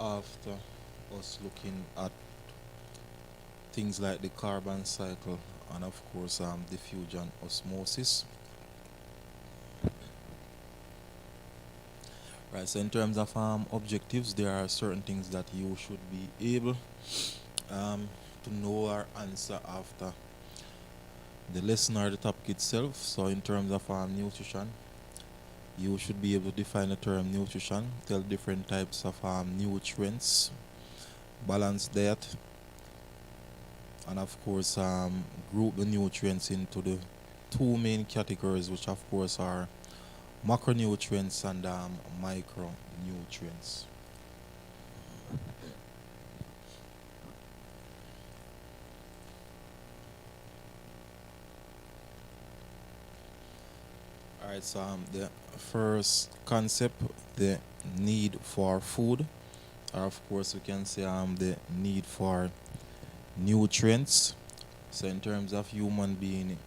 after us looking at things like the carbon cycle and of course diffusion osmosis. Right, so in terms of objectives, there are certain things that you should be able um, to know or answer after the lesson or the topic itself. So in terms of nutrition, you should be able to define the term nutrition, tell different types of nutrients, balanced diet, and of course group the nutrients into the two main categories, which of course are macronutrients and micronutrients. Alright, so the first concept, the need for food, or of course we can say the need for nutrients. So in terms of human being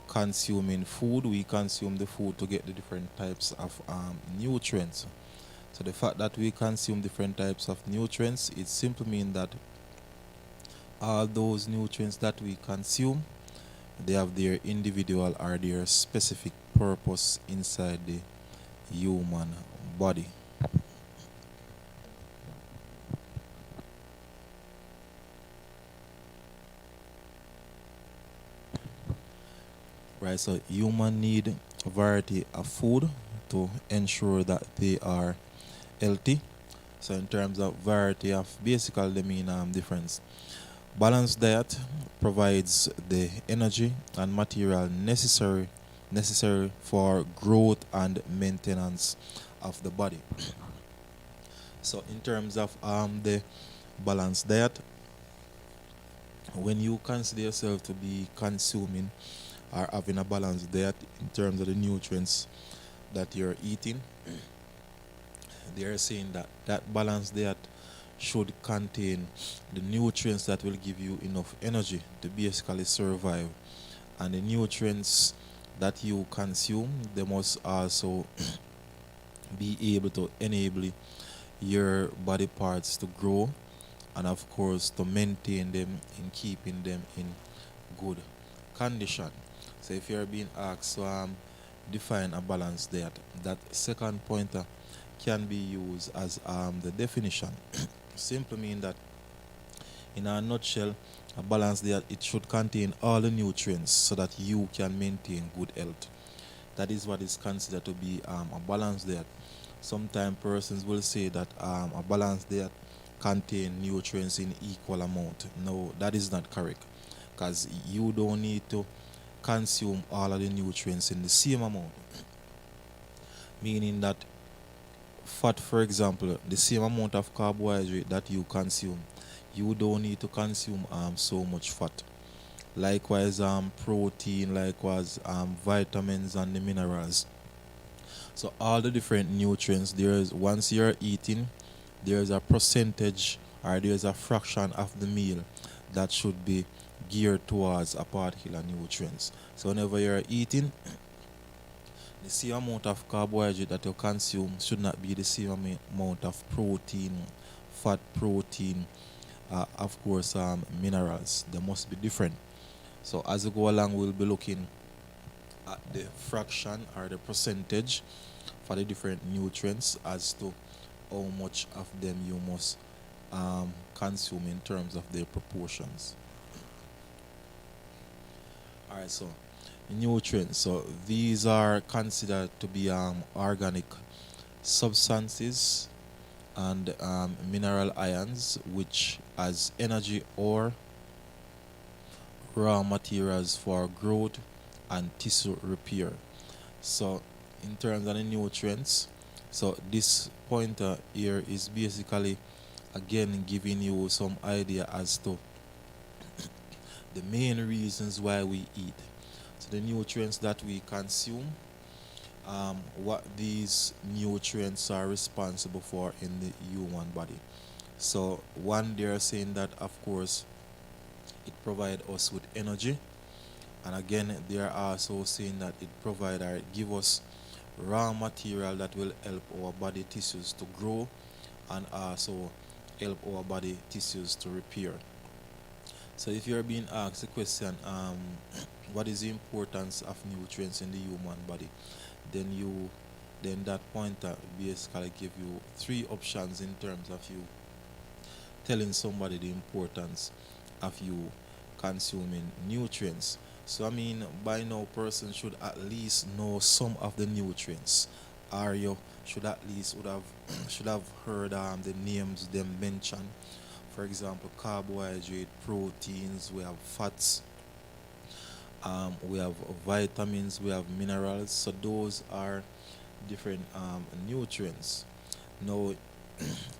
consuming food, we consume the food to get the different types of nutrients. So the fact that we consume different types of nutrients, it simply means that all those nutrients that we consume, they have their individual or their specific purpose inside the human body. Right, so human need a variety of food to ensure that they are healthy. So in terms of variety of basically they mean difference. Balanced diet provides the energy and material necessary for growth and maintenance of the body. So in terms of the balanced diet, when you consider yourself to be consuming or having a balanced diet in terms of the nutrients that you're eating, they are saying that that balanced diet should contain the nutrients that will give you enough energy to basically survive, and the nutrients that you consume, they must also be able to enable your body parts to grow and of course to maintain them in keeping them in good condition. So if you're being asked to define a balanced diet, that second pointer can be used as the definition. Simply mean that in a nutshell, a balanced diet, it should contain all the nutrients so that you can maintain good health. That is what is considered to be a balanced diet. Sometimes persons will say that a balanced diet contain nutrients in equal amount. No, that is not correct, because you don't need to consume all of the nutrients in the same amount. Meaning that fat, for example, the same amount of carbohydrate that you consume, you don't need to consume so much fat. Likewise, protein, likewise, vitamins and the minerals. So all the different nutrients, there is, once you're eating, there is a percentage or there is a fraction of the meal that should be geared towards a particular nutrients. So whenever you're eating, the same amount of carbohydrate that you consume should not be the same amount of protein, fat, protein, of course, minerals. They must be different. So as we go along, we'll be looking at the fraction or the percentage for the different nutrients as to how much of them you must consume in terms of their proportions. Alright, so nutrients. So these are considered to be organic substances and mineral ions which as energy or raw materials for growth and tissue repair. So in terms of the nutrients, so this pointer here is basically again giving you some idea as to the main reasons why we eat. So the nutrients that we consume, what these nutrients are responsible for in the human body. So one, they are saying that of course it provides us with energy, and again they are also saying that it provide or give us raw material that will help our body tissues to grow and also help our body tissues to repair. So if you're being asked the question, what is the importance of nutrients in the human body, then that pointer basically give you three options in terms of you telling somebody the importance of you consuming nutrients. So I mean, by now, person should at least know some of the nutrients, or you should at least would have should have heard the names them mentioned. For example, carbohydrate, proteins, we have fats, we have vitamins, we have minerals. So those are different nutrients. Now,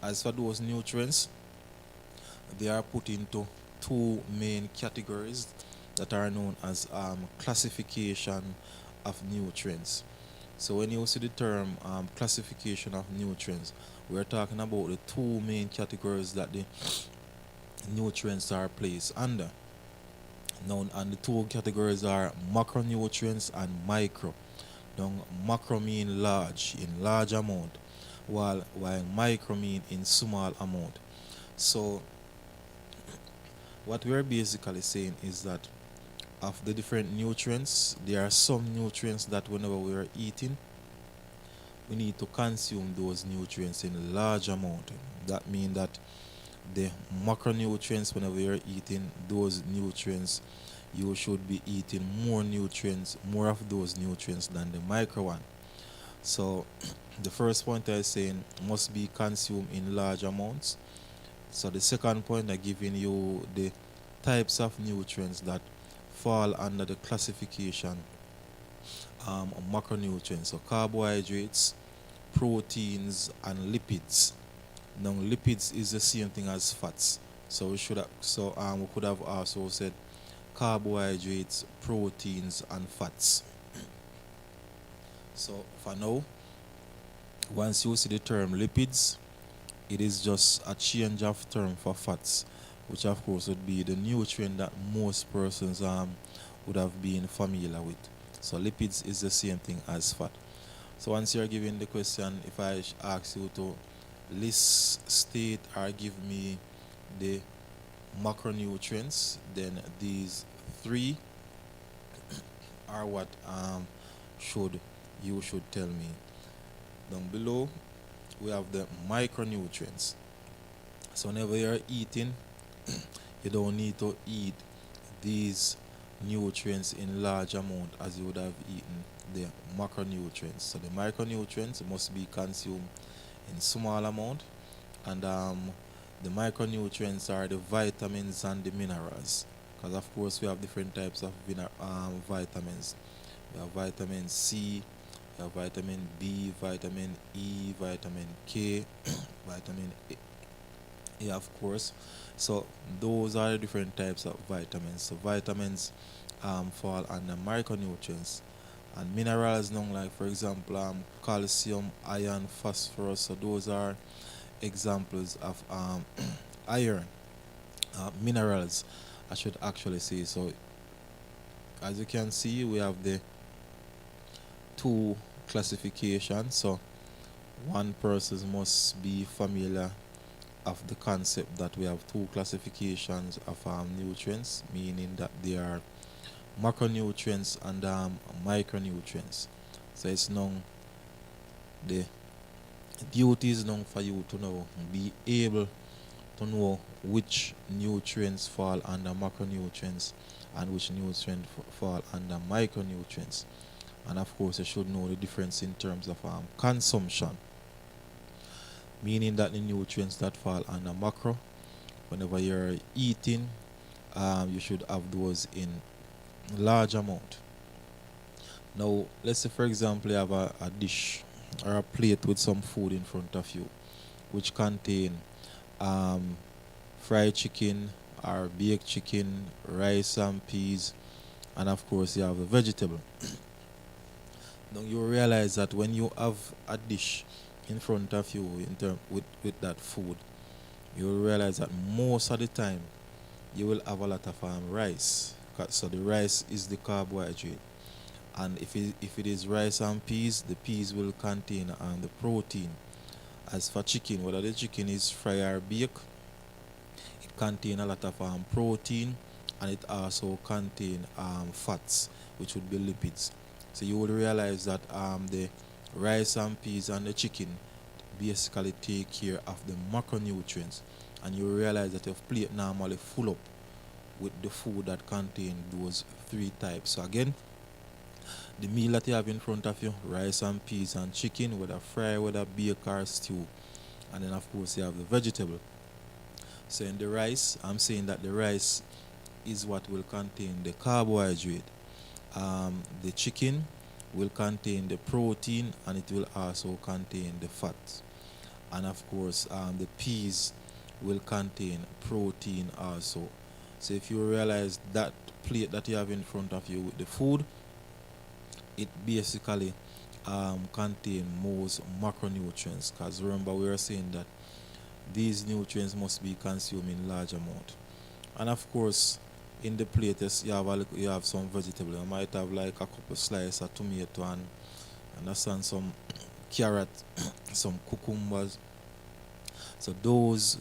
as for those nutrients, they are put into two main categories that are known as classification of nutrients. So when you see the term classification of nutrients, we're talking about the two main categories that the nutrients are placed under. Now, and the two categories are macronutrients and micro. Now, macro mean large, in large amount, while micro mean in small amount. So what we're basically saying is that of the different nutrients, there are some nutrients that whenever we are eating, we need to consume those nutrients in large amount. That means that the macronutrients, whenever you're eating those nutrients, you should be eating more nutrients, more of those nutrients than the micro one. So the first point I saying must be consumed in large amounts. So the second point I giving you the types of nutrients that fall under the classification macronutrients. So carbohydrates, proteins, and lipids. Now lipids is the same thing as fats. So we could have also said carbohydrates, proteins, and fats. So for now, once you see the term lipids, it is just a change of term for fats, which of course would be the nutrient that most persons would have been familiar with. So lipids is the same thing as fat. So once you're given the question, if I ask you to list, state, or give me the macronutrients, then these three are what should you should tell me. Down below, we have the micronutrients. So whenever you're eating, you don't need to eat these nutrients in large amount as you would have eaten the macronutrients. So the micronutrients must be consumed in small amount, and the micronutrients are the vitamins and the minerals. Because of course we have different types of vitamins. We have vitamin C, we have vitamin B, vitamin E, vitamin K, vitamin A, of course. So those are the different types of vitamins. So vitamins fall under micronutrients, and minerals now, like for example calcium, iron, phosphorus. So those are examples of iron minerals, I should actually say. So as you can see, we have the two classifications. So one person must be familiar of the concept that we have two classifications of nutrients, meaning that they are macronutrients and micronutrients. So it's now the duty is now for you to know, be able to know which nutrients fall under macronutrients and which nutrients fall under micronutrients. And of course, you should know the difference in terms of consumption, meaning that the nutrients that fall under macro, whenever you're eating, you should have those in large amount. Now, let's say for example you have a dish or a plate with some food in front of you, which contain fried chicken or baked chicken, rice and peas, and of course you have a vegetable. Now you realize that when you have a dish in front of you with that food, you will realize that most of the time you will have a lot of rice. So the rice is the carbohydrate, and if it is rice and peas, the peas will contain the protein, As for chicken, whether the chicken is fry or bake, it contains a lot of protein, and it also contains fats, which would be lipids. So you would realize that the rice and peas and the chicken basically take care of the macronutrients, and you realize that your plate normally full up with the food that contain those three types. So again, the meal that you have in front of you, rice and peas and chicken, whether fry, whether bake or stew, and then of course you have the vegetable. So in the rice, I'm saying that the rice is what will contain the carbohydrate. The chicken will contain the protein, and it will also contain the fat. And of course, the peas will contain protein also. So if you realize that plate that you have in front of you with the food, it basically contain most macronutrients, because remember we were saying that these nutrients must be consumed in large amount. And of course, in the plate you have some vegetable. You might have like a couple slices of tomato and understand some carrot, some cucumbers. So those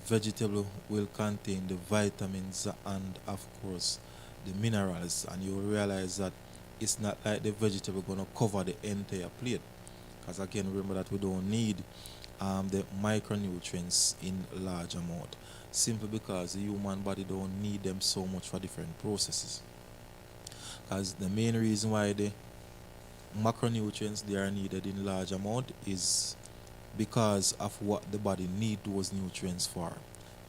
vegetable will contain the vitamins and of course the minerals, and you will realize that it's not like the vegetable gonna cover the entire plate, because again remember that we don't need the micronutrients in large amount, simply because the human body don't need them so much for different processes. Because the main reason why the macronutrients they are needed in large amount is because of what the body need those nutrients for.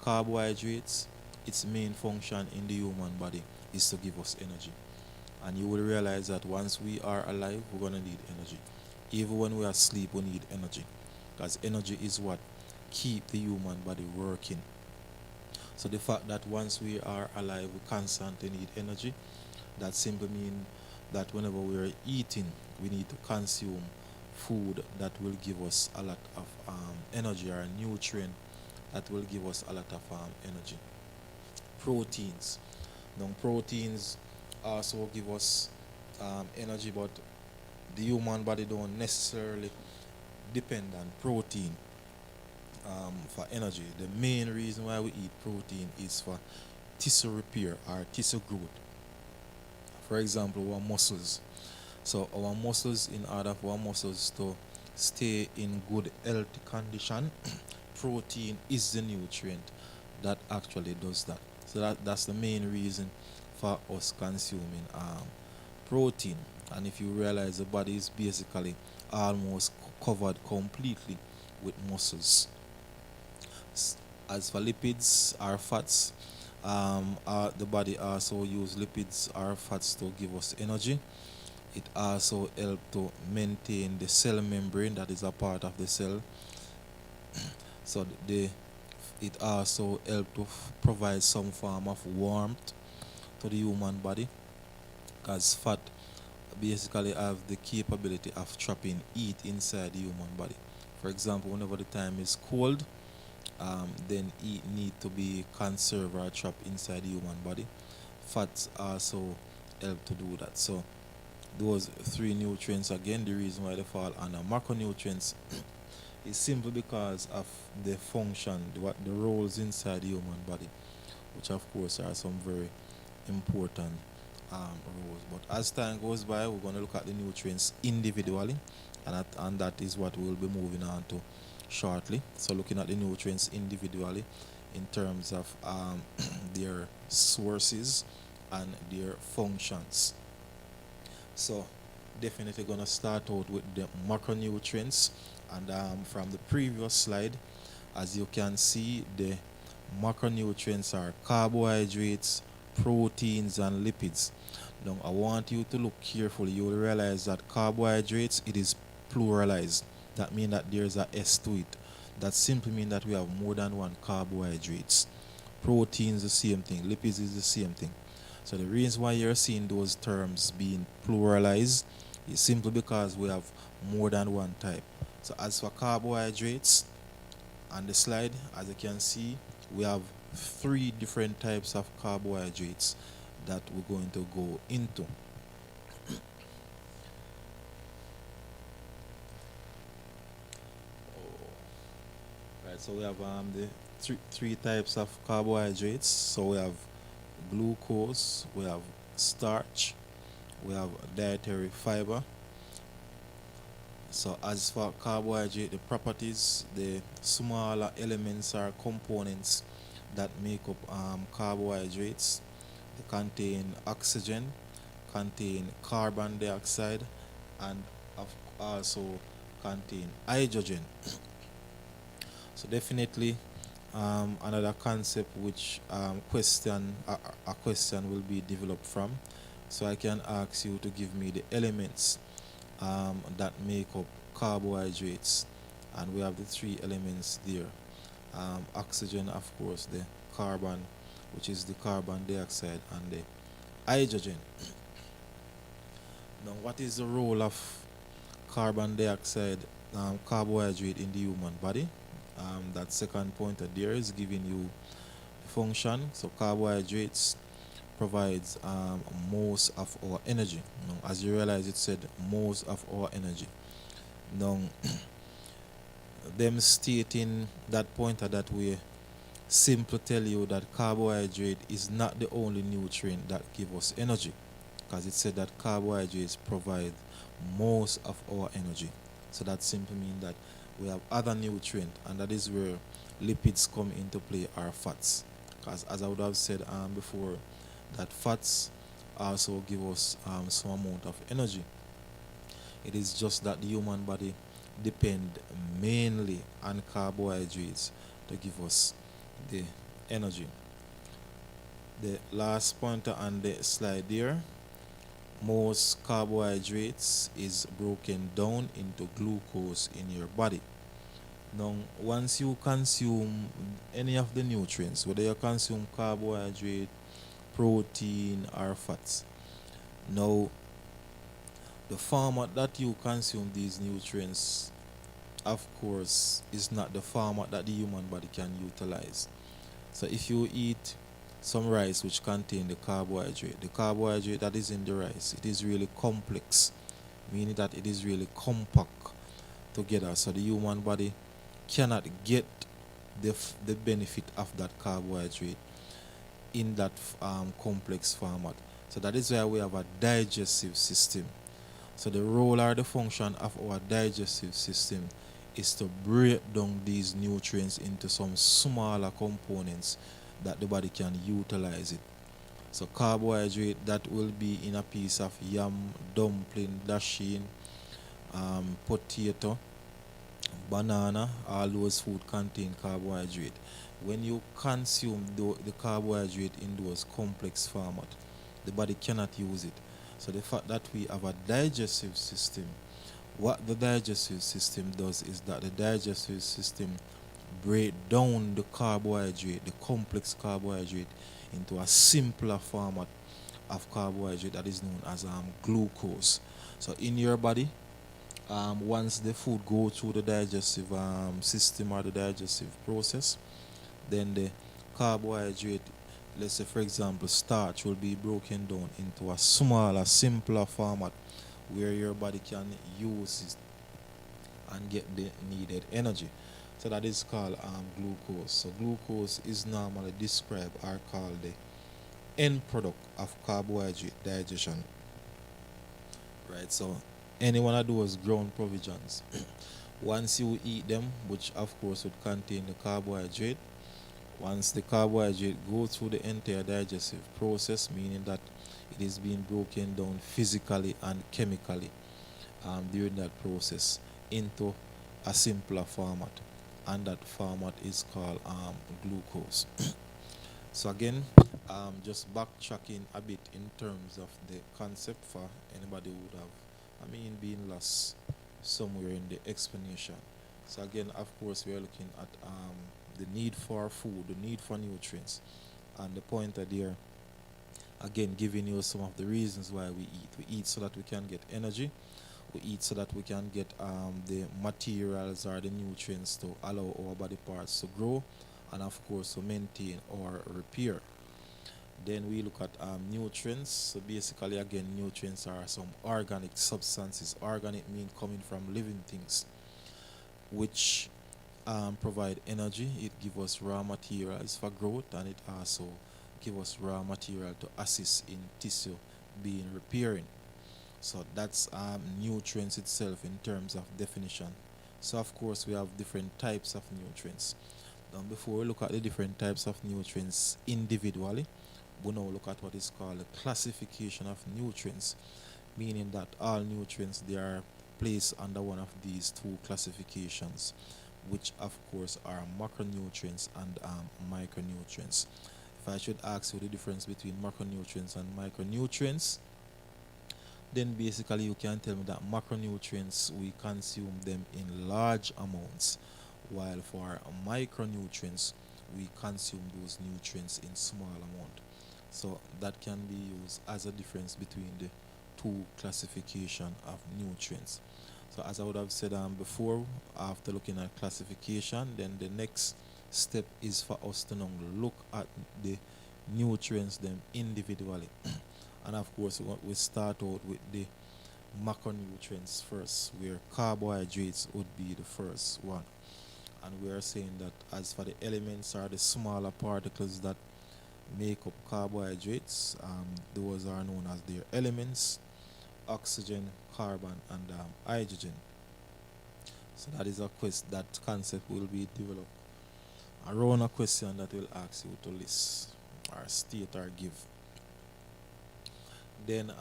Carbohydrates, its main function in the human body is to give us energy. And you will realize that once we are alive, we're going to need energy. Even when we are asleep, we need energy, because energy is what keep the human body working. So the fact that once we are alive, we constantly need energy, that simply means that whenever we are eating, we need to consume food that will give us a lot of energy, or a nutrient that will give us a lot of energy. Proteins. Now proteins also give us energy, but the human body don't necessarily depend on protein for energy. The main reason why we eat protein is for tissue repair or tissue growth. For example, our muscles. So our muscles, in order for our muscles to stay in good healthy condition, protein is the nutrient that actually does that. So that's the main reason for us consuming protein. And if you realize the body is basically almost covered completely with muscles. As for lipids or fats, the body also use lipids or fats to give us energy. It also helps to maintain the cell membrane that is a part of the cell. So it also helps to provide some form of warmth to the human body, because fat basically have the capability of trapping heat inside the human body. For example, whenever the time is cold, then heat need to be conserved or trapped inside the human body. Fats also help to do that. So those three nutrients, again, the reason why they fall under macronutrients is simply because of the function, the roles inside the human body, which of course are some very important roles. But as time goes by, we're going to look at the nutrients individually, and that is what we'll be moving on to shortly. So looking at the nutrients individually in terms of their sources and their functions. So definitely gonna start out with the macronutrients, and from the previous slide, as you can see, the macronutrients are carbohydrates, proteins and lipids. Now I want you to look carefully. You will realize that carbohydrates, it is pluralized. That means that there's a S to it. That simply means that we have more than one carbohydrates. Proteins the same thing, lipids is the same thing. So the reason why you're seeing those terms being pluralized is simply because we have more than one type. So as for carbohydrates, on the slide, as you can see, we have 3 different types of carbohydrates that we're going to go into. Right, so we have the three types of carbohydrates. So we have glucose, we have starch, we have dietary fiber. So as for carbohydrate, the properties, the smaller elements or components that make up carbohydrates. They contain oxygen, contain carbon dioxide, and also contain hydrogen. So definitely another concept which a question will be developed from. So I can ask you to give me the elements that make up carbohydrates, and we have the three elements there. Oxygen, of course, the carbon, which is the carbon dioxide, and the hydrogen. Now, what is the role of carbon dioxide carbohydrate in the human body? That second pointer there is giving you the function. So carbohydrates provides most of our energy. Now, as you realize, it said most of our energy. Now, them stating that pointer that way simply tell you that carbohydrate is not the only nutrient that give us energy, because it said that carbohydrates provide most of our energy. So that simply means that we have other nutrients, and that is where lipids come into play, are fats. Because as I would have said before, that fats also give us some amount of energy. It is just that the human body depend mainly on carbohydrates to give us the energy. The last pointer on the slide there, most carbohydrates is broken down into glucose in your body. Now, once you consume any of the nutrients, whether you consume carbohydrate, protein, or fats, now the format that you consume these nutrients, of course, is not the format that the human body can utilize. So if you eat some rice which contain the carbohydrate that is in the rice, it is really complex, meaning that it is really compact together. So the human body cannot get the benefit of that carbohydrate in that complex format. So that is why we have a digestive system. So the role or the function of our digestive system is to break down these nutrients into some smaller components that the body can utilize it. So carbohydrate that will be in a piece of yam, dumpling, dasheen, potato, banana, all those food contain carbohydrate. When you consume the carbohydrate in those complex format, the body cannot use it. So the fact that we have a digestive system, what the digestive system does is that the digestive system break down the carbohydrate, the complex carbohydrate, into a simpler format of carbohydrate that is known as glucose. So in your body, once the food go through the digestive system or the digestive process, then the carbohydrate, let's say for example starch, will be broken down into a smaller, simpler format where your body can use it and get the needed energy. So that is called glucose. So glucose is normally described or called the end product of carbohydrate digestion. Right, so any one of those ground provisions, once you eat them, which of course would contain the carbohydrate, once the carbohydrate goes through the entire digestive process, meaning that it is being broken down physically and chemically during that process into a simpler format, and that format is called glucose. So again, just backtracking a bit in terms of the concept for anybody who would have, been lost somewhere in the explanation. So again, of course, we are looking at the need for food, the need for nutrients, and the pointer there, again, giving you some of the reasons why we eat. We eat so that we can get energy. We eat so that we can get the materials or the nutrients to allow our body parts to grow, and of course to maintain or repair. Then we look at nutrients. So basically, again, nutrients are some organic substances. Organic mean coming from living things, which provide energy. It gives us raw materials for growth, and it also gives us raw material to assist in tissue being repairing. So that's nutrients itself in terms of definition. So of course we have different types of nutrients. Before we look at the different types of nutrients individually, we now look at what is called a classification of nutrients, meaning that all nutrients they are placed under one of these two classifications, which of course are macronutrients and micronutrients. If I should ask you the difference between macronutrients and micronutrients, then basically you can tell me that macronutrients we consume them in large amounts, while for micronutrients we consume those nutrients in small amount. So that can be used as a difference between the two classification of nutrients. So as I would have said before, after looking at classification, then the next step is for us to now look at the nutrients them individually. And of course we start out with the macronutrients first, where carbohydrates would be the first one. And we are saying that as for the elements or the smaller particles that make up carbohydrates, those are known as their elements: oxygen, carbon, and hydrogen. So that is a that concept will be developed around a question that will ask you to list or state or give. Then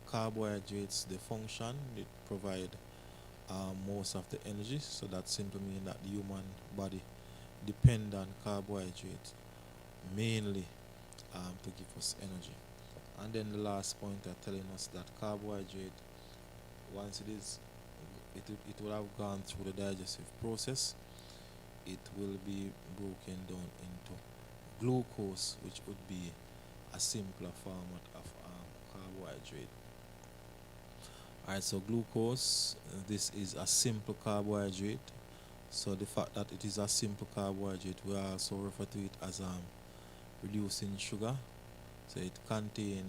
carbohydrates, the function, it provide most of the energy. So that simply means that the human body depend on carbohydrate mainly to give us energy. And then the last point are telling us that carbohydrate, once it will have gone through the digestive process, it will be broken down into glucose, which would be a simpler format of carbohydrate. Alright, so glucose, this is a simple carbohydrate. So the fact that it is a simple carbohydrate, we also refer to it as reducing sugar. So it contains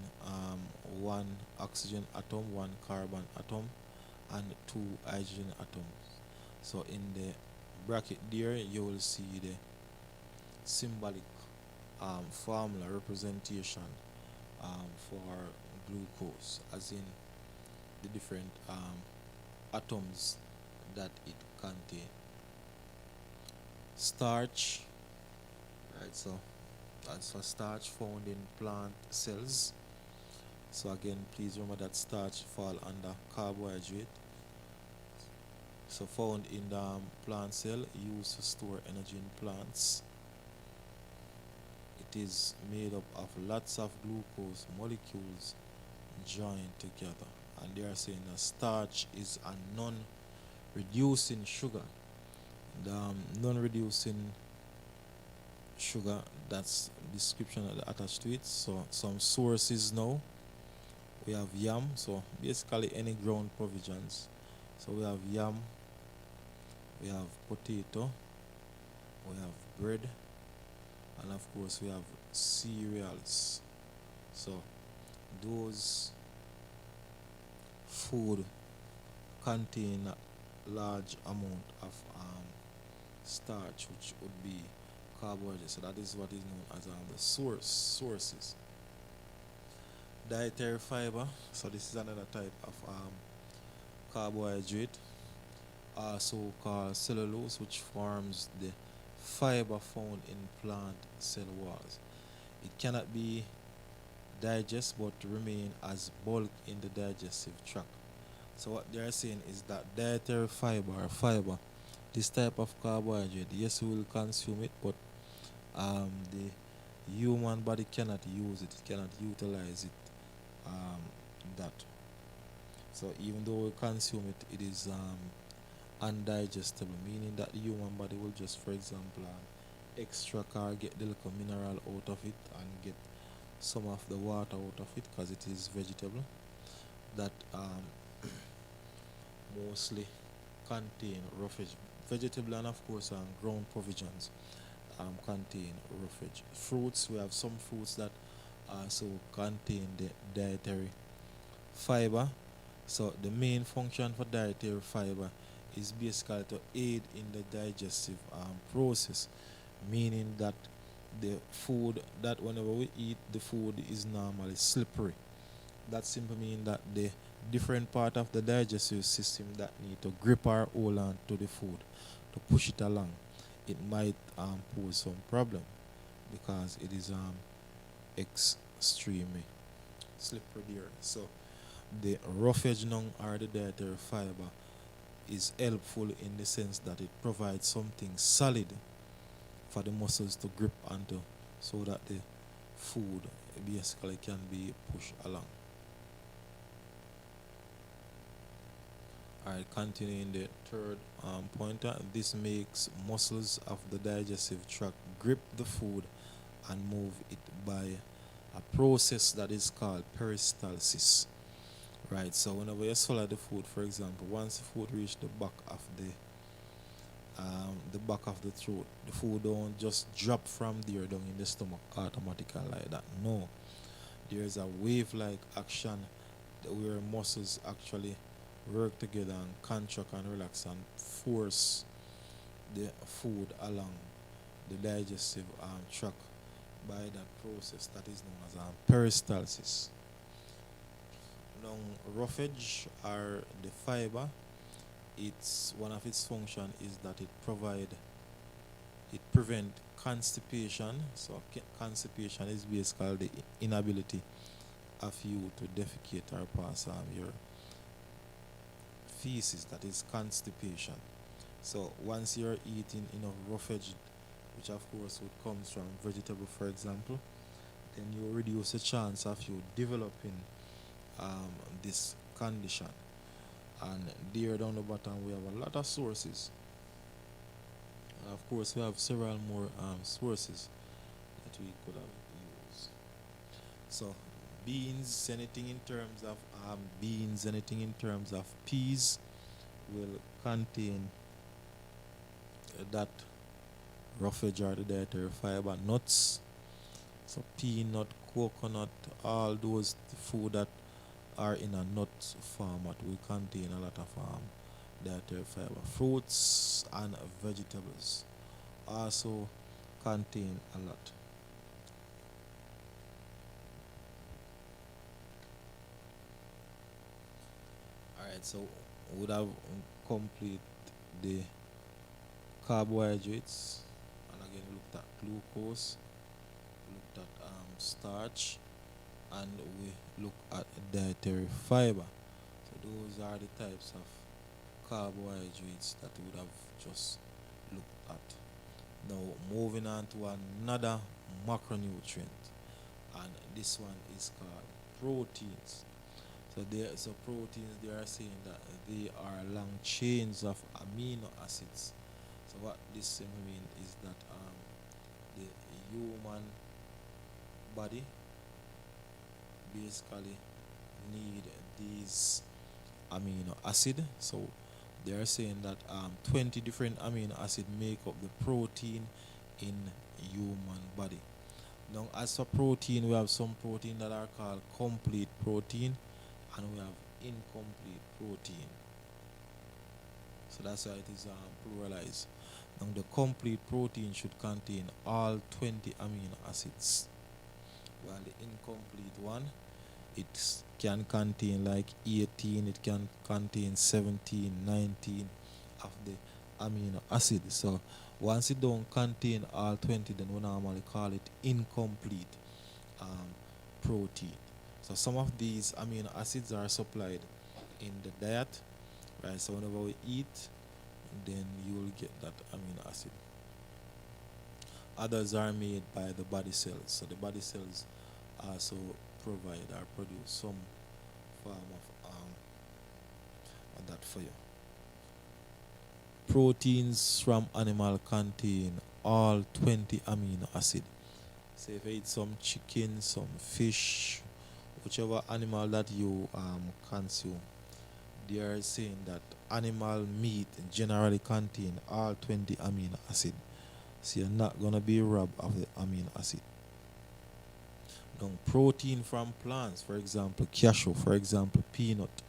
one oxygen atom, one carbon atom, and two hydrogen atoms. So in the bracket there, you will see the symbolic formula representation for glucose, as in the different atoms that it contains. Starch, right? So that's for starch found in plant cells. So again, please remember that starch fall under carbohydrate. So found in the plant cell, used to store energy in plants. It is made up of lots of glucose molecules joined together. And they are saying that starch is a non-reducing sugar. The non-reducing sugar, that's description attached to it. So some sources now, we have yam, so basically any ground provisions. So we have yam, we have potato, we have bread, and of course we have cereals. So those food contain a large amount of starch, which would be carbohydrates. So that is what is known as the sources. Dietary fiber. So this is another type of carbohydrate, also called cellulose, which forms the fiber found in plant cell walls. It cannot be digested but remain as bulk in the digestive tract. So what they are saying is that dietary fiber or fiber, this type of carbohydrate, yes, we will consume it, but the human body cannot use it, cannot utilize it. That. So even though we consume it, it is undigestible, meaning that the human body will just, for example, extract or get the little mineral out of it and get some of the water out of it, because it is vegetable that mostly contain roughage. Vegetable and of course ground provisions contain roughage. Fruits, we have some fruits that also contain the dietary fiber. So the main function for dietary fiber is basically to aid in the digestive process, meaning that the food that whenever we eat, the food is normally slippery. That simply means that the different part of the digestive system that need to grip or hold on to the food to push it along, it might pose some problem because it is extremely slippery there. So the roughage now or the dietary fiber is helpful in the sense that it provides something solid for the muscles to grip onto so that the food basically can be pushed along. Alright, continuing the third pointer, this makes muscles of the digestive tract grip the food and move it by a process that is called peristalsis. Right, so whenever you swallow the food, for example, once the food reaches the back of the throat, the food don't just drop from there down in the stomach automatically like that. No, there is a wave-like action where muscles actually work together and contract and relax and force the food along the digestive tract by that process that is known as peristalsis. Now, roughage or the fiber, it's one of its function is that it prevent constipation. So constipation is basically the inability of you to defecate or pass your feces. That is constipation. So once you're eating enough roughage, which of course would comes from vegetable, for example, then you reduce the chance of you developing this condition. And there down the bottom we have a lot of sources. And of course we have several more sources that we could have used. So beans, anything in terms of beans, anything in terms of peas will contain that roughage or the dietary fiber. Nuts, so peanut, coconut, all those food that are in a nut format will contain a lot of dietary fiber. Fruits and vegetables also contain a lot. Alright, so we would have complete the carbohydrates, and again we looked at glucose, we looked at starch, and we look at dietary fiber. So those are the types of carbohydrates that we would have just looked at. Now moving on to another macronutrient, and this one is called proteins. So proteins, they are saying that they are long chains of amino acids. So what this simply means is that the human body basically need these amino acid. So they are saying that 20 different amino acid make up the protein in human body. Now as for protein, we have some protein that are called complete protein, and we have incomplete protein. So that's why it is pluralized. Now the complete protein should contain all 20 amino acids, while the incomplete one, it can contain like 18, it can contain 17, 19 of the amino acid. So once it don't contain all 20, then we normally call it incomplete protein. So some of these amino acids are supplied in the diet, right? So whenever we eat, then you will get that amino acid. Others are made by the body cells. So the body cells also provide or produce some form of that for you. Proteins from animal contain all 20 amino acid. So if you eat some chicken, some fish, whichever animal that you consume, they are saying that animal meat generally contain all 20 amino acid. So you're not gonna be robbed of the amino acid. Now, protein from plants, for example, cashew, for example, peanut,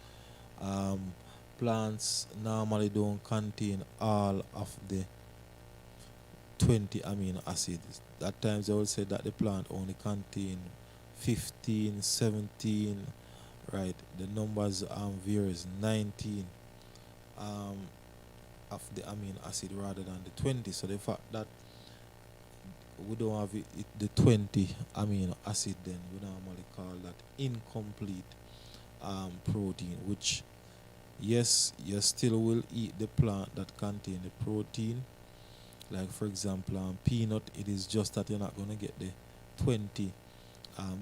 plants normally don't contain all of the 20 amino acids. At times they will say that the plant only contain 15, 17, right? The numbers varies 19 um, of the amino acid rather than the 20. So the fact that we don't have the 20 amino acid, then we normally call that incomplete protein, which yes, you still will eat the plant that contain the protein. Like for example, peanut, it is just that you're not going to get the 20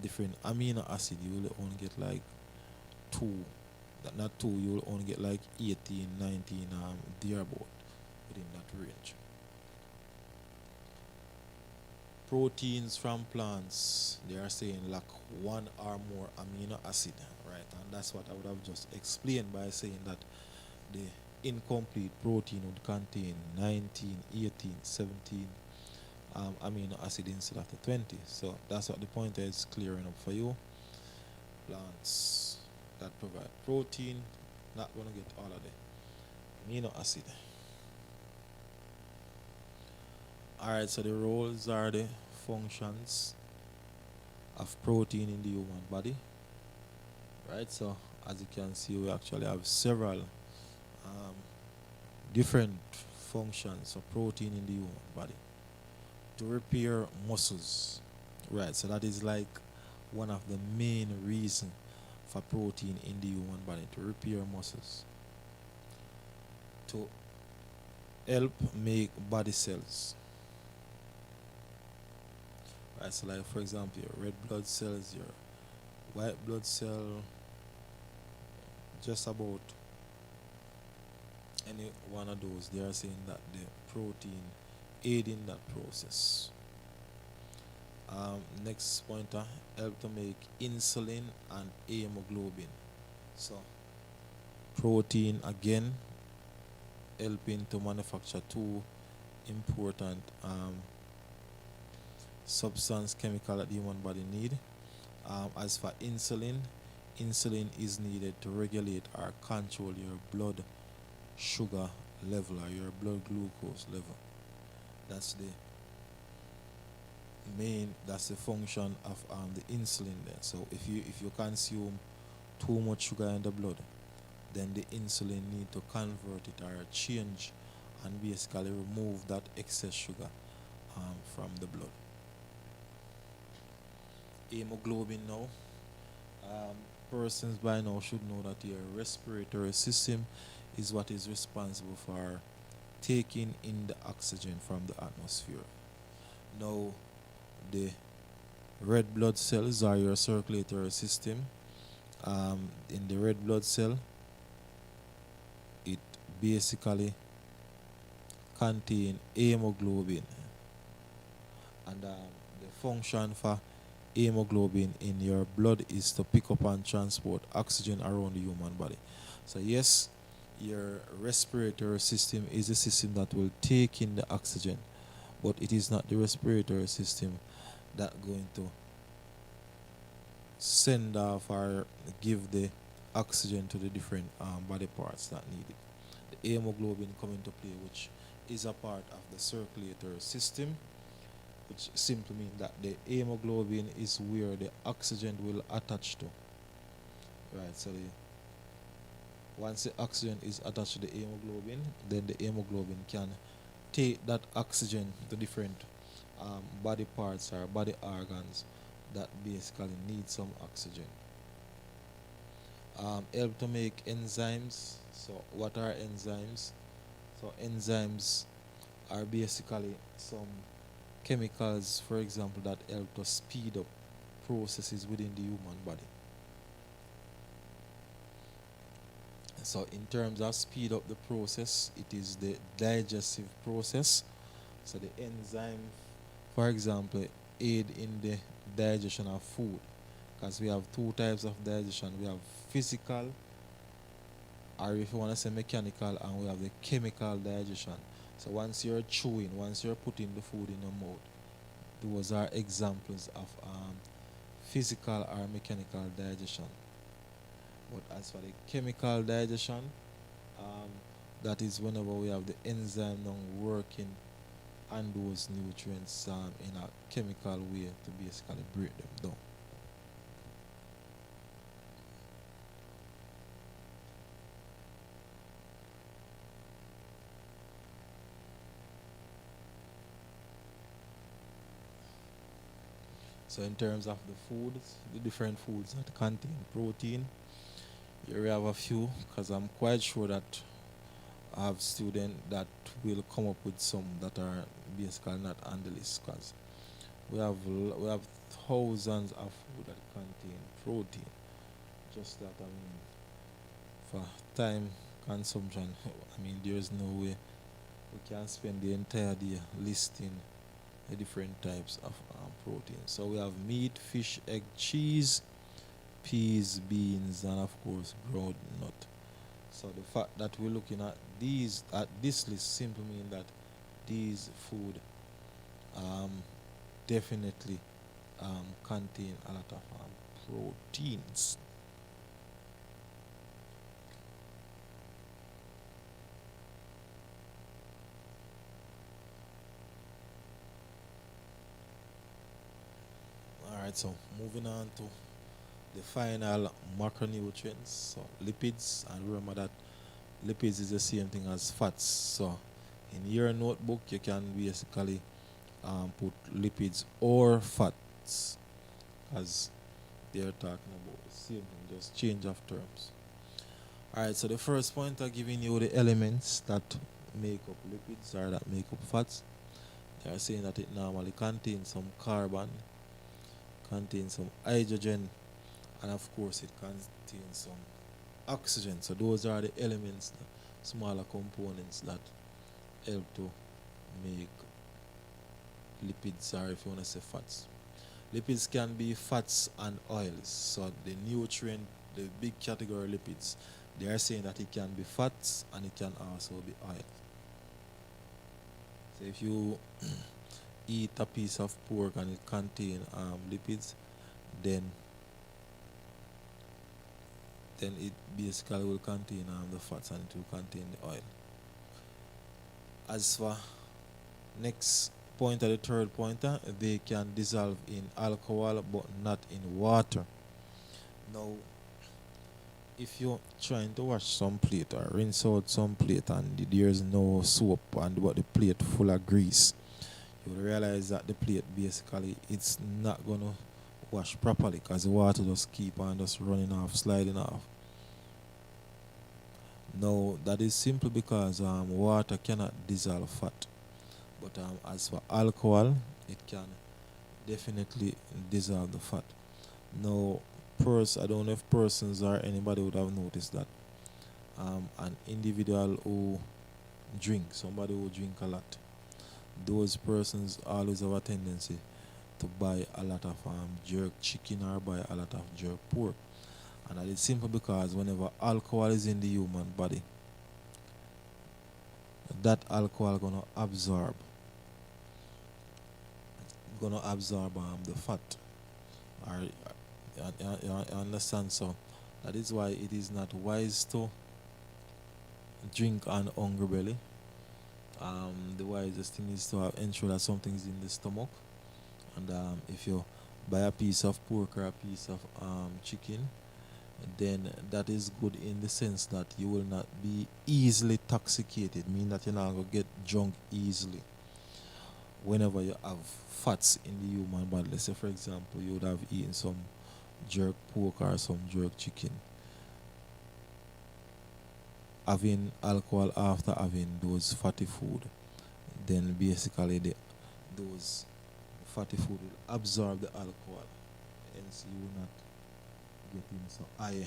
different amino acid. You will only get like two. That not two, you will only get like 18, 19 thereabout within that range. Proteins from plants, they are saying lack one or more amino acid, right? And that's what I would have just explained by saying that the incomplete protein would contain 19, 18, 17 amino acid instead of the 20. So that's what the pointer is clearing up for you. Plants that provide protein, not going to get all of the amino acid. Alright, so the roles are the functions of protein in the human body. Right, so as you can see, we actually have several different functions of protein in the human body. To repair muscles, right, so that is like one of the main reasons for protein in the human body, to repair muscles. To help make body cells. Right, so like for example, your red blood cells, your white blood cell, just about any one of those, they are saying that the protein aid in that process. Next pointer, help to make insulin and hemoglobin. So protein again helping to manufacture two important substance chemical that the human body need. As for insulin, insulin is needed to regulate or control your blood sugar level or your blood glucose level. That's the function of the insulin there. So if you consume too much sugar in the blood, then the insulin need to convert it or change and basically remove that excess sugar from the blood. Hemoglobin now. Persons by now should know that your respiratory system is what is responsible for taking in the oxygen from the atmosphere. Now, the red blood cells are your circulatory system. In the red blood cell, it basically contains hemoglobin, and the function for hemoglobin in your blood is to pick up and transport oxygen around the human body. So yes, your respiratory system is a system that will take in the oxygen, but it is not the respiratory system that going to send off or give the oxygen to the different body parts that need it. The hemoglobin come into play, which is a part of the circulatory system, which simply means that the hemoglobin is where the oxygen will attach to. Right, so once the oxygen is attached to the hemoglobin, then the hemoglobin can take that oxygen to different body parts or body organs that basically need some oxygen. Help to make enzymes. So what are enzymes? So enzymes are basically some chemicals, for example, that help to speed up processes within the human body. So in terms of speed up the process, it is the digestive process. So the enzyme, for example, aid in the digestion of food, because we have two types of digestion. We have physical, or if you want to say mechanical, and we have the chemical digestion. So once you're chewing, once you're putting the food in your mouth, those are examples of physical or mechanical digestion. But as for the chemical digestion, Um, that is whenever we have the enzyme now working on those nutrients in a chemical way to basically break them down. So in terms of the foods, the different foods that contain protein, here we have a few because I'm quite sure that I have students that will come up with some that are basically not on the list because we have thousands of food that contain protein. Just that I mean, for time consumption, I mean there's no way we can spend the entire day listing the different types of protein. So we have meat, fish, egg, cheese, peas, beans, and of course ground nut. So the fact that we're looking at these at this list simply means that these food um, definitely contain a lot of proteins. All right, so moving on to the final macronutrients, so lipids, and remember that lipids is the same thing as fats. So in your notebook, you can basically put lipids or fats as they're talking about the same thing, just change of terms. All right, so the first point I'm giving you the elements that make up lipids or that make up fats. They are saying that it normally contains some carbon, contains some hydrogen, and of course it contains some oxygen. So those are the elements, the smaller components that help to make lipids, or if you want to say fats. Lipids can be fats and oils. So the nutrient, the big category lipids, they are saying that it can be fats and it can also be oil. So if you eat a piece of pork and it contains lipids, then it basically will contain the fats and it will contain the oil. As for next pointer, the third pointer, they can dissolve in alcohol but not in water. Now, if you're trying to wash some plate or rinse out some plate and there's no soap and but the plate full of grease, you will realize that the plate basically it's not gonna wash properly because the water just keep on just running off, sliding off. Now that is simply because water cannot dissolve fat, but as for alcohol, it can definitely dissolve the fat. Now, I don't know if persons or anybody would have noticed that an individual who somebody who drink a lot, those persons always have a tendency to buy a lot of jerk chicken or buy a lot of jerk pork. And that is simply because whenever alcohol is in the human body, that alcohol gonna absorb the fat. Or you understand? So that is why it is not wise to drink on hungry belly. The wisest thing is to ensure that something is in the stomach. And if you buy a piece of pork or a piece of chicken, then that is good in the sense that you will not be easily intoxicated, meaning that you're not going to get drunk easily whenever you have fats in the human body. Let's say, for example, you would have eaten some jerk pork or some jerk chicken. Having alcohol after having those fatty food, then basically those fatty food will absorb the alcohol, hence you will not getting so high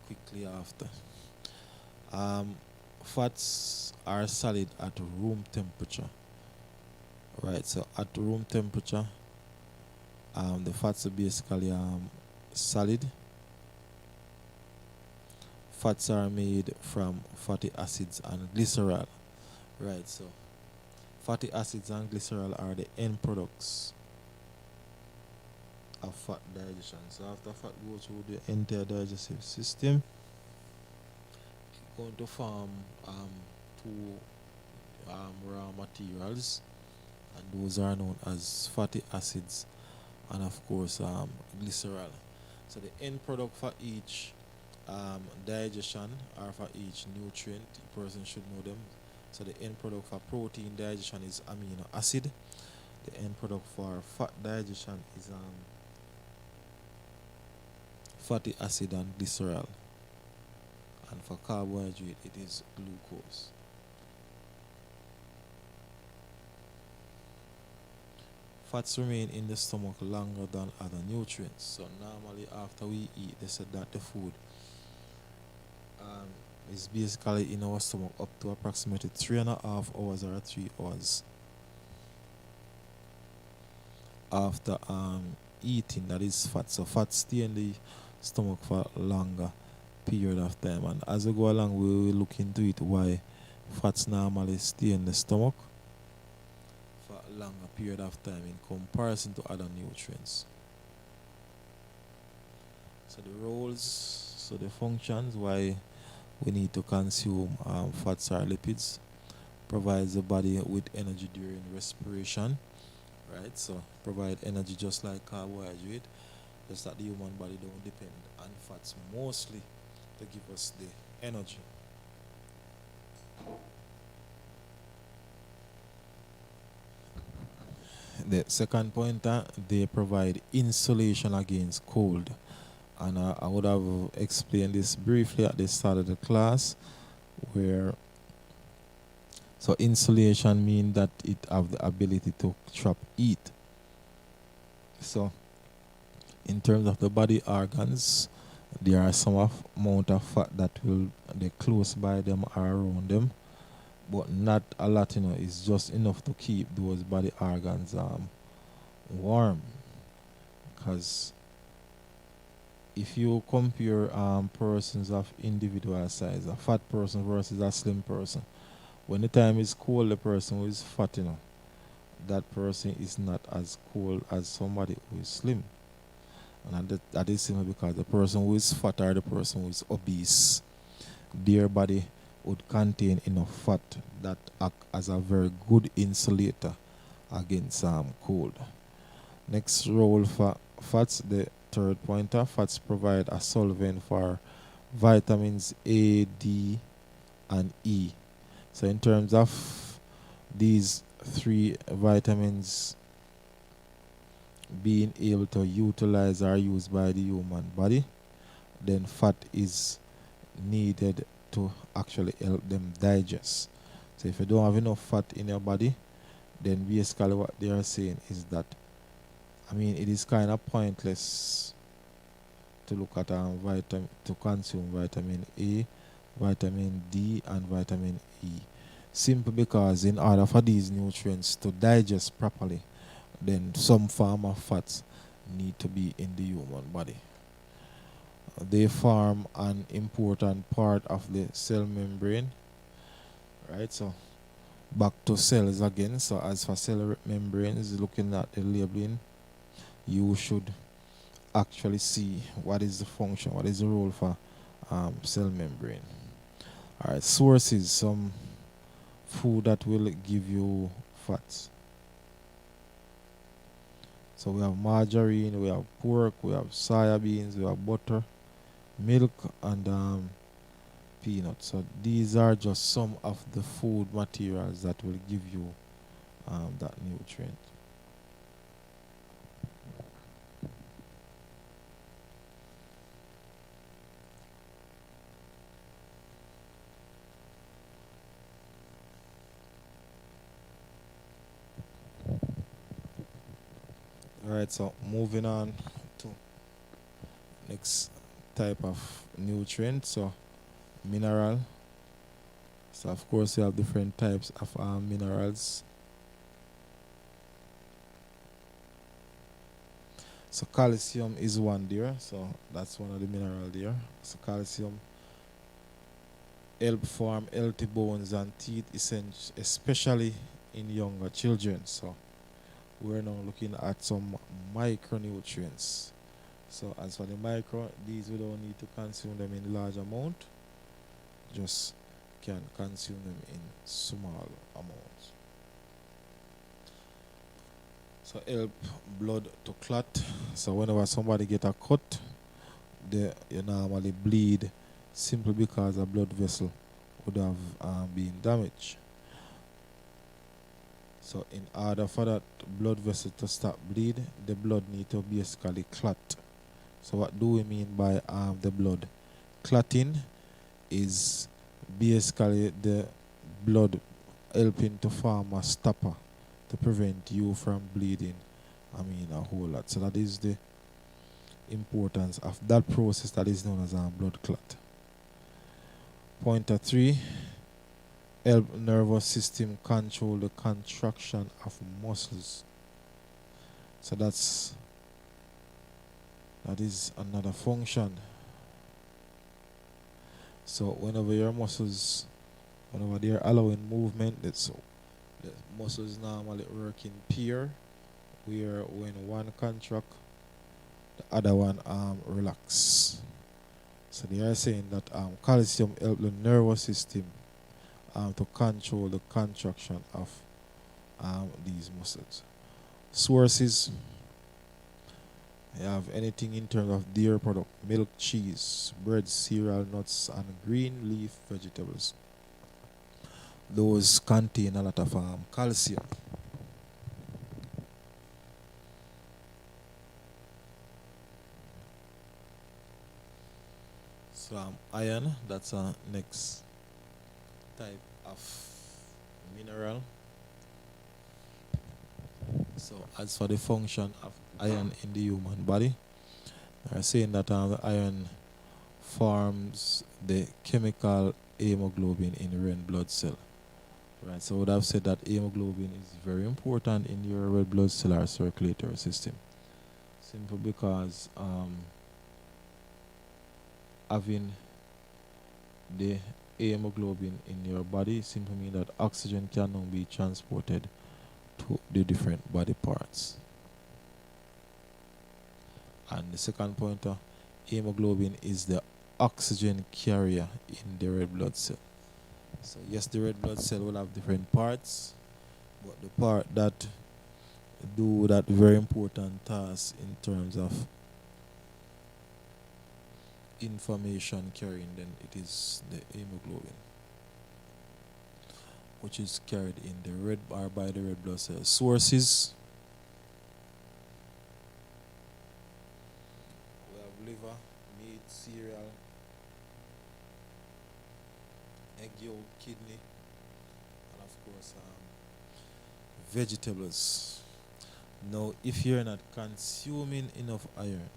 quickly after. Fats are solid at room temperature. Right, so at room temperature, the fats are basically solid. Fats are made from fatty acids and glycerol. Right, so fatty acids and glycerol are the end products of fat digestion. So after fat goes through the entire digestive system, going to form two raw materials, and those are known as fatty acids and of course glycerol. So the end product for each digestion or for each nutrient, the person should know them. So the end product for protein digestion is amino acid. The end product for fat digestion is fatty acid and glycerol. And for carbohydrate, it is glucose. Fats remain in the stomach longer than other nutrients. So normally after we eat, they said that the food is basically in our stomach up to approximately 3.5 hours or 3 hours after eating. That is fat. So fat stay in the stomach for a longer period of time. And as we go along, we will look into it why fats normally stay in the stomach for a longer period of time in comparison to other nutrients. So the roles, so the functions, why we need to consume fats or lipids: provides the body with energy during respiration, right? So provide energy just like carbohydrate, just that the human body don't depend on fats mostly to give us the energy. The second point, they provide insulation against cold. And I would have explained this briefly at the start of the class, where so insulation means that it have the ability to trap heat. So in terms of the body organs, there are some amount of fat that will they close by them or around them, but not a lot. It's just enough to keep those body organs warm. Because if you compare persons of individual size, a fat person versus a slim person, when the time is cold, the person who is fat, that person is not as cold as somebody who is slim. And that is simply because the person who is fat or the person who is obese, their body would contain enough fat that act as a very good insulator against cold. Next role for fats, the third pointer: fats provide a solvent for vitamins A, D, and E. So in terms of these three vitamins being able to utilize or used by the human body, then fat is needed to actually help them digest. So if you don't have enough fat in your body, then basically what they are saying is that, it is kind of pointless to look at to consume vitamin A, vitamin D, and vitamin E, simply because in order for these nutrients to digest properly, then some form of fats need to be in the human body. They form an important part of the cell membrane, right? So back to cells again. So as for cell membranes, looking at the labeling, you should actually see what is the function, what is the role for cell membrane. All right, sources: some food that will give you fats. So we have margarine, we have pork, we have soya beans, we have butter, milk, and peanuts. So these are just some of the food materials that will give you that nutrient. Alright, so moving on to next type of nutrient, so mineral. So of course we have different types of minerals. So calcium is one there, so that's one of the mineral there. So calcium help form healthy bones and teeth, especially in younger children. So we're now looking at some micronutrients. So as for the micro, these we don't need to consume them in large amount. just can consume them in small amounts. So help blood to clot. So whenever somebody get a cut, they you normally bleed simply because a blood vessel would have been damaged. So in order for that blood vessel to stop bleed, the blood need to basically clot. So what do we mean by the blood clotting? Is basically the blood helping to form a stopper to prevent you from bleeding. I mean a whole lot. So that is the importance of that process that is known as a blood clot. Pointer 3, help nervous system control the contraction of muscles. So that is another function. So whenever your muscles, whenever they are allowing movement, the muscles normally work in pair, where when one contract, the other one relax. So they are saying that calcium helps the nervous system to control the contraction of these muscles. Sources, you have anything in terms of dairy product, milk, cheese, bread, cereal, nuts, and green leaf vegetables. Those contain a lot of calcium. So iron, that's a next type of mineral. So as for the function of iron in the human body, they are saying that iron forms the chemical hemoglobin in the red blood cell. Right, so I would have said that hemoglobin is very important in your red blood cell or circulatory system. Simply because having the hemoglobin in your body simply means that oxygen can now be transported to the different body parts. And the second pointer, hemoglobin is the oxygen carrier in the red blood cell. So yes, the red blood cell will have different parts, but the part that do that very important task in terms of information carrying, then it is the hemoglobin, which is carried in the red bar by the red blood cell. Sources, we have liver, meat, cereal, egg yolk, kidney, and of course vegetables. Now if you're not consuming enough iron,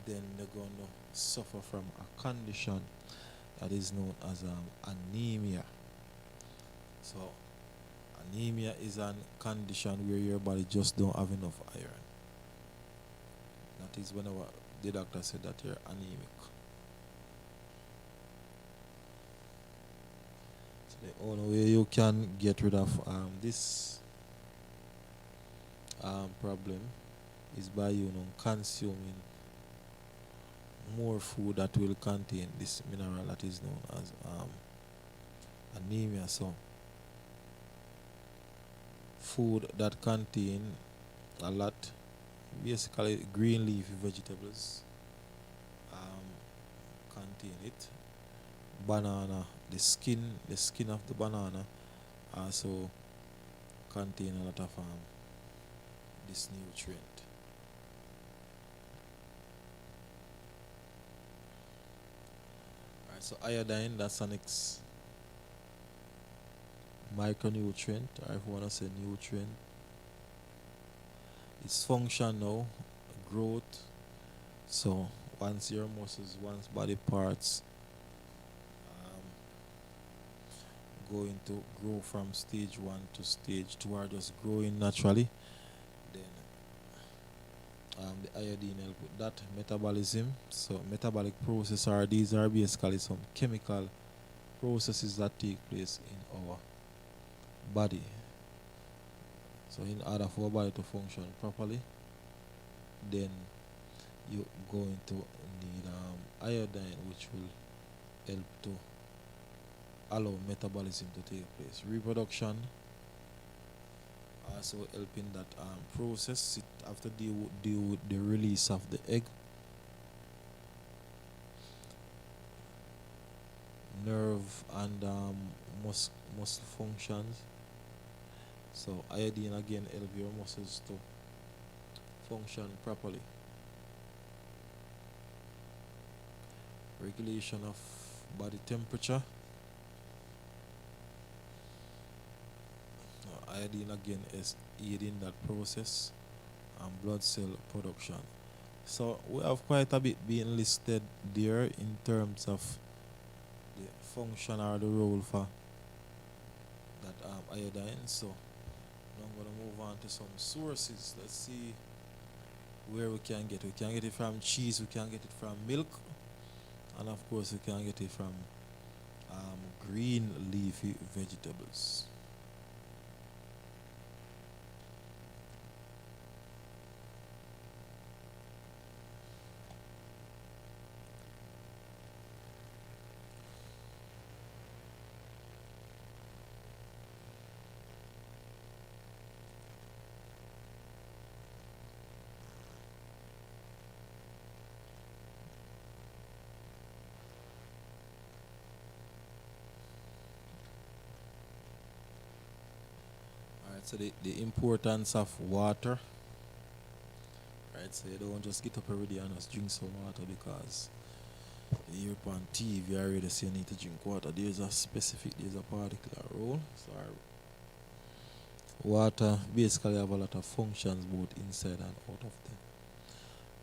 then you're going to suffer from a condition that is known as anemia. So anemia is a condition where your body just don't have enough iron. That is whenever the doctor said that you're anemic. So the only way you can get rid of this problem is by consuming more food that will contain this mineral that is known as anemia. So food that contain a lot, basically green leafy vegetables contain it. Banana, the skin of the banana also contain a lot of this nutrient. Alright, so iodine, that's the next micronutrient, or if you want to say nutrient. Its function now, growth. So once your muscles, once body parts going to grow from stage 1 to stage 2 are just growing naturally, then the iodine help with that. Metabolism, so metabolic process these are basically some chemical processes that take place in our body. So in order for our body to function properly, then you're going to need iodine, which will help to allow metabolism to take place. Reproduction also helping that process. It after deal with the release of the egg. Nerve and muscle functions. So iodine again help your muscles to function properly. Regulation of body temperature. Iodine again is aiding that process and blood cell production. So we have quite a bit being listed there in terms of the function or the role for that iodine. So now I'm going to move on to some sources. Let's see where we can get it. We can get it from cheese, we can get it from milk, and of course we can get it from green leafy vegetables. Alright, so the importance of water. Right, so you don't just get up every day and just drink some water because you're on TV already say you need to drink water. There's a particular role. So our water basically have a lot of functions both inside and out of the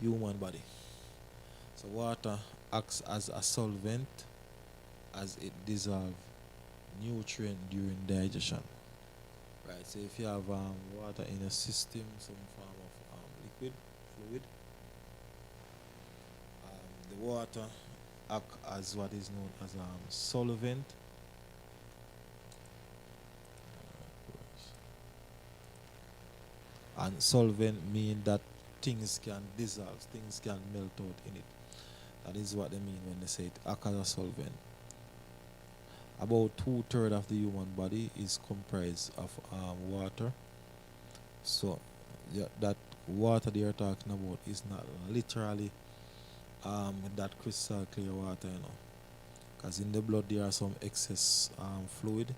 human body. So water acts as a solvent as it dissolves nutrient during digestion. Right, so if you have water in a system, some form of liquid, fluid, the water act as what is known as solvent. And solvent mean that things can dissolve, things can melt out in it. That is what they mean when they say it act as a solvent. About 2/3 of the human body is comprised of water. So that water they are talking about is not literally that crystal clear water, you know, because in the blood there are some excess fluid.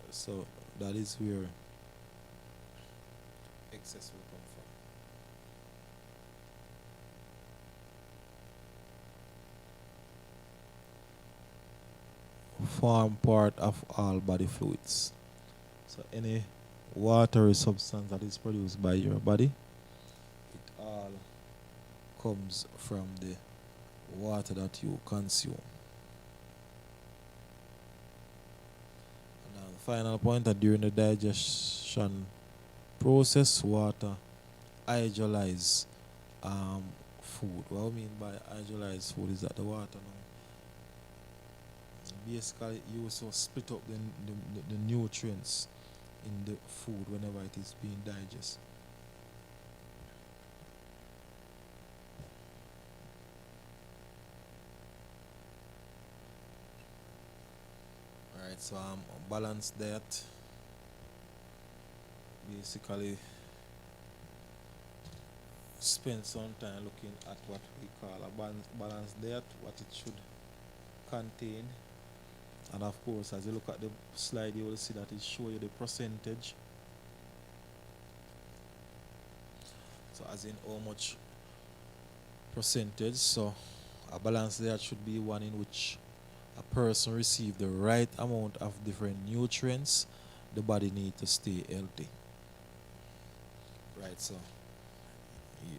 So that is where excess will come from. Form part of all body fluids. So any watery substance that is produced by your body, it all comes from the water that you consume. And the final point that during the digestion process, water hydrolyze food. What I mean by hydrolyze food is that the water now basically used to split up the nutrients in the food whenever it is being digested. Alright, so balanced diet basically spend some time looking at what we call a balanced diet, what it should contain. And of course, as you look at the slide, you will see that it shows you the percentage. So as in how much percentage. So a balanced diet should be one in which a person receives the right amount of different nutrients the body needs to stay healthy. Right, so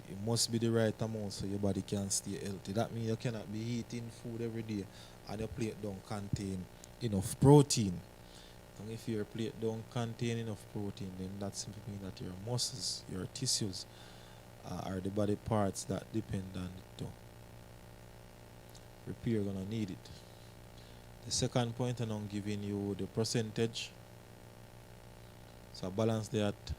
it must be the right amount so your body can stay healthy. That means you cannot be eating food every day and your plate don't contain enough protein. And if your plate don't contain enough protein, then that simply means that your muscles, your tissues are the body parts that depend on it to repair, you're gonna need it. The second point, and I'm giving you the percentage. So a balanced diet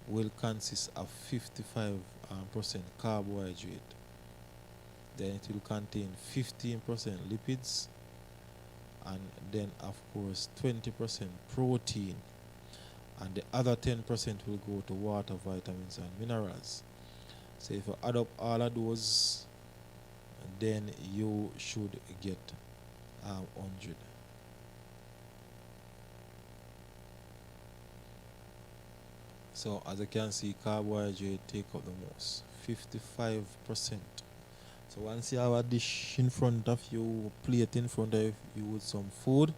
will consist of 55% carbohydrate. Then it will contain 15% lipids and then of course 20% protein, and the other 10% will go to water, vitamins, and minerals. So if you add up all of those, then you should get 100. So as you can see, carbohydrate take up the most, 55%. So once you have a dish in front of you, plate in front of you with some food,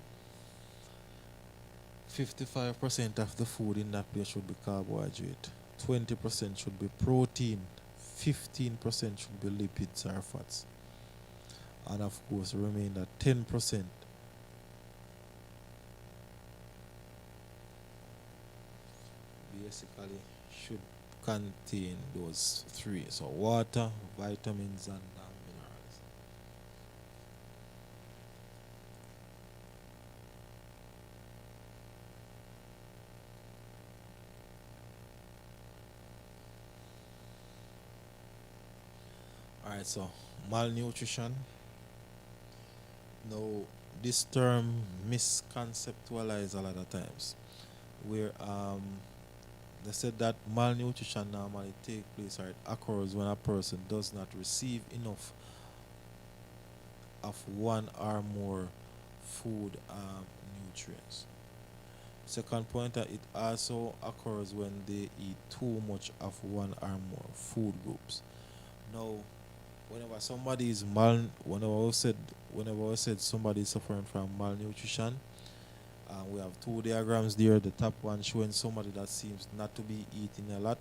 55% of the food in that plate should be carbohydrate, 20% should be protein, 15% should be lipids or fats, and of course remainder 10% basically should contain those three, so water, vitamins, and minerals. Alright, so malnutrition. Now, this term misconceptualized a lot of times, where they said that malnutrition normally take place or it occurs when a person does not receive enough of one or more food nutrients. Second point, that it also occurs when they eat too much of one or more food groups. Now, whenever somebody is whenever we said somebody is suffering from malnutrition, we have two diagrams there. The top one showing somebody that seems not to be eating a lot,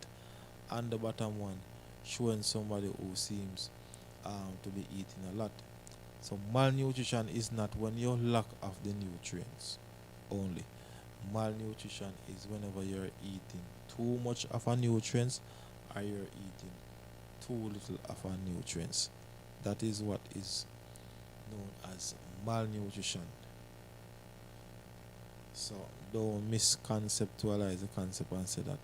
and the bottom one showing somebody who seems to be eating a lot. So malnutrition is not when you lack of the nutrients only. Malnutrition is whenever you're eating too much of a nutrients or you're eating too little of a nutrients. That is what is known as malnutrition. So don't misconceptualize the concept and say that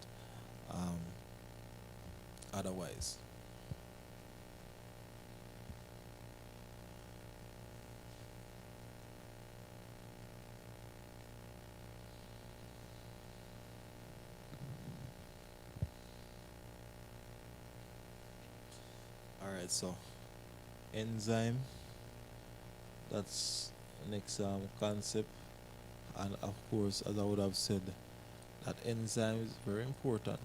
otherwise. Alright, so enzyme, that's next concept. And of course, as I would have said, that enzyme is very important.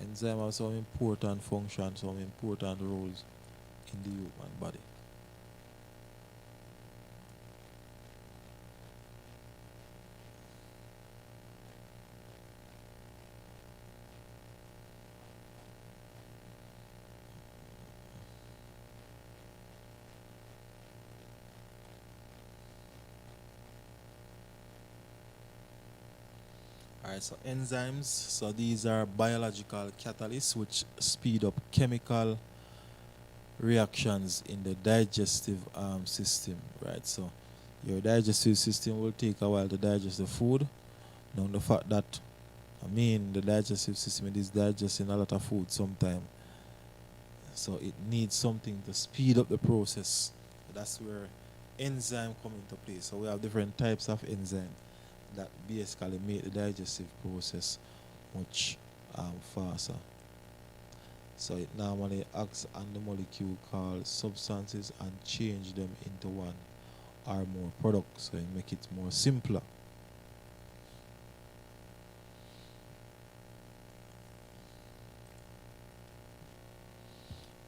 Enzyme have some important functions, some important roles in the human body. Alright, so enzymes, so these are biological catalysts which speed up chemical reactions in the digestive system, right? So your digestive system will take a while to digest the food. Now the fact that the digestive system is digesting a lot of food sometime, so it needs something to speed up the process. That's where enzyme come into play. So we have different types of enzyme that basically make the digestive process much faster. So it normally acts on the molecule called substances and change them into one or more products, so it make it more simpler.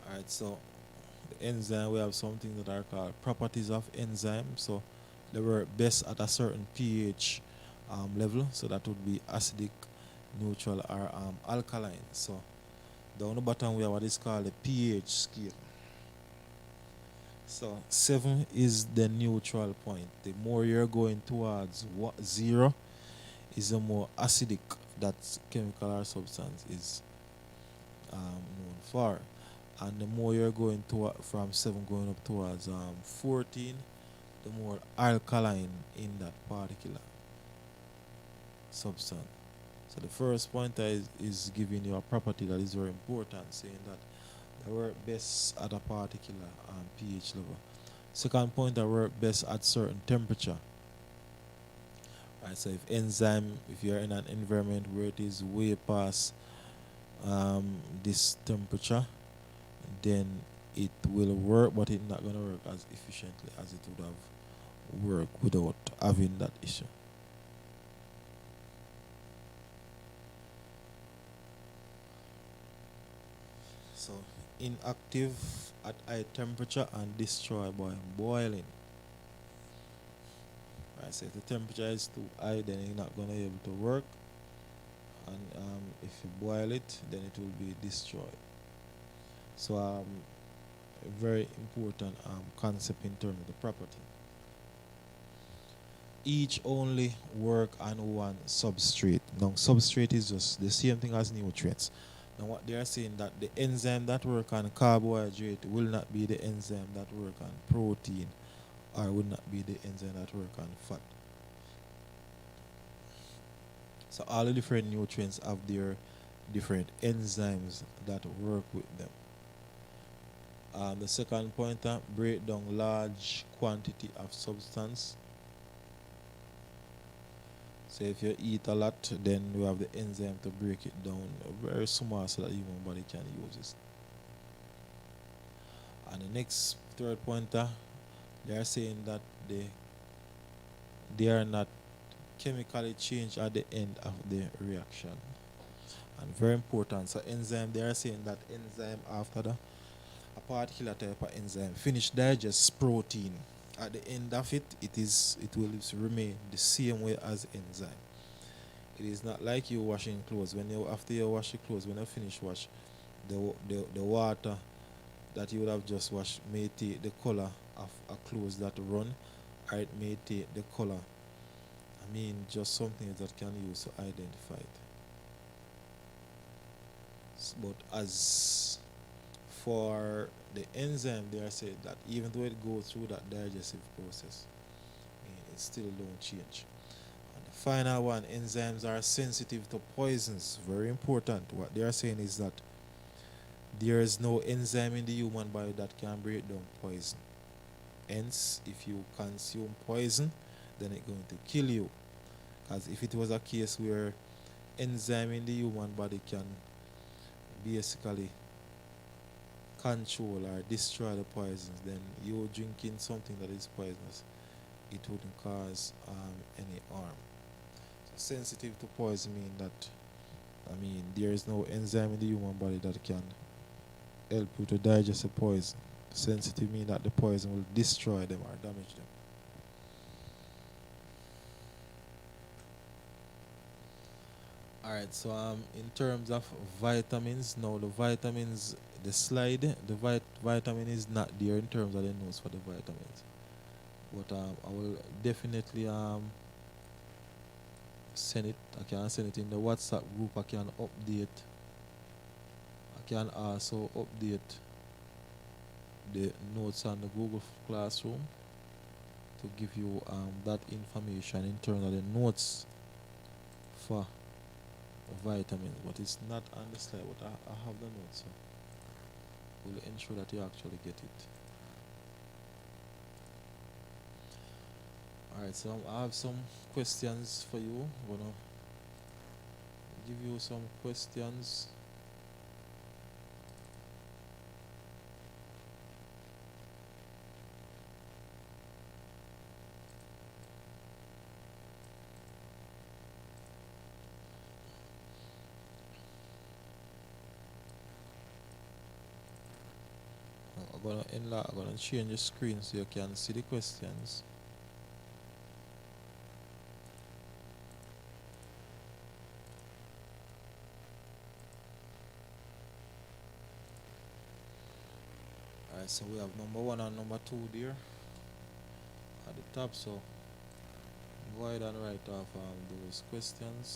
Alright, so the enzyme, we have something that are called properties of enzyme. So they work best at a certain pH level, so that would be acidic, neutral, or alkaline. So down the bottom we have what is called the pH scale. So 7 is the neutral point. The more you're going towards 0 is the more acidic that chemical or substance is known for. And the more you're going to from 7 going up towards 14, the more alkaline in that particular substance. So the first pointer is giving you a property that is very important, saying that they work best at a particular pH level. Second point, I work best at certain temperature. Right, so if you're in an environment where it is way past this temperature, then it will work, but it's not gonna work as efficiently as it would have worked without having that issue. So inactive at high temperature and destroy by boiling. Right, so if the temperature is too high, then you're not gonna be able to work, and if you boil it, then it will be destroyed. So a very important concept in terms of the property. Each only work on one substrate. Now substrate is just the same thing as nutrients. Now what they are saying that the enzyme that work on carbohydrate will not be the enzyme that work on protein, or will not be the enzyme that work on fat. So all the different nutrients have their different enzymes that work with them. The second pointer, break down large quantity of substance. So if you eat a lot, then you have the enzyme to break it down very small so that human body can use it. And the next third pointer, they are saying that they are not chemically changed at the end of the reaction. And very important. So enzyme, they are saying that enzyme after a particular type of enzyme finish digest protein. At the end of it, it will remain the same way as enzyme. It is not like you washing clothes. After you wash your clothes, when you finish wash, the water that you would have just washed may take the color of a clothes that run, or it may take the color. I mean, just something that can use to identify it. But as for the enzyme, they are saying that even though it goes through that digestive process, it still don't change. And the final one, enzymes are sensitive to poisons. Very important. What they are saying is that there is no enzyme in the human body that can break down poison. Hence, if you consume poison, then it's going to kill you. Because if it was a case where enzyme in the human body can basically control or destroy the poisons, then you drinking something that is poisonous, it wouldn't cause any harm. So sensitive to poison mean that there is no enzyme in the human body that can help you to digest the poison. Sensitive mean that the poison will destroy them or damage them. Alright, so in terms of vitamins, now the vitamins, the slide, vitamin is not there in terms of the notes for the vitamins. But I will definitely send it. I can send it in the WhatsApp group. I can update. I can also update the notes on the Google Classroom to give you that information in terms of the notes for vitamins, but it's not on the slide, but I have the notes, so we'll ensure that you actually get it. Alright, so I have some questions for you. I'm gonna give you some questions. I'm gonna change the screen so you can see the questions. Alright, so we have number 1 and number 2 there at the top, so go ahead and write off those questions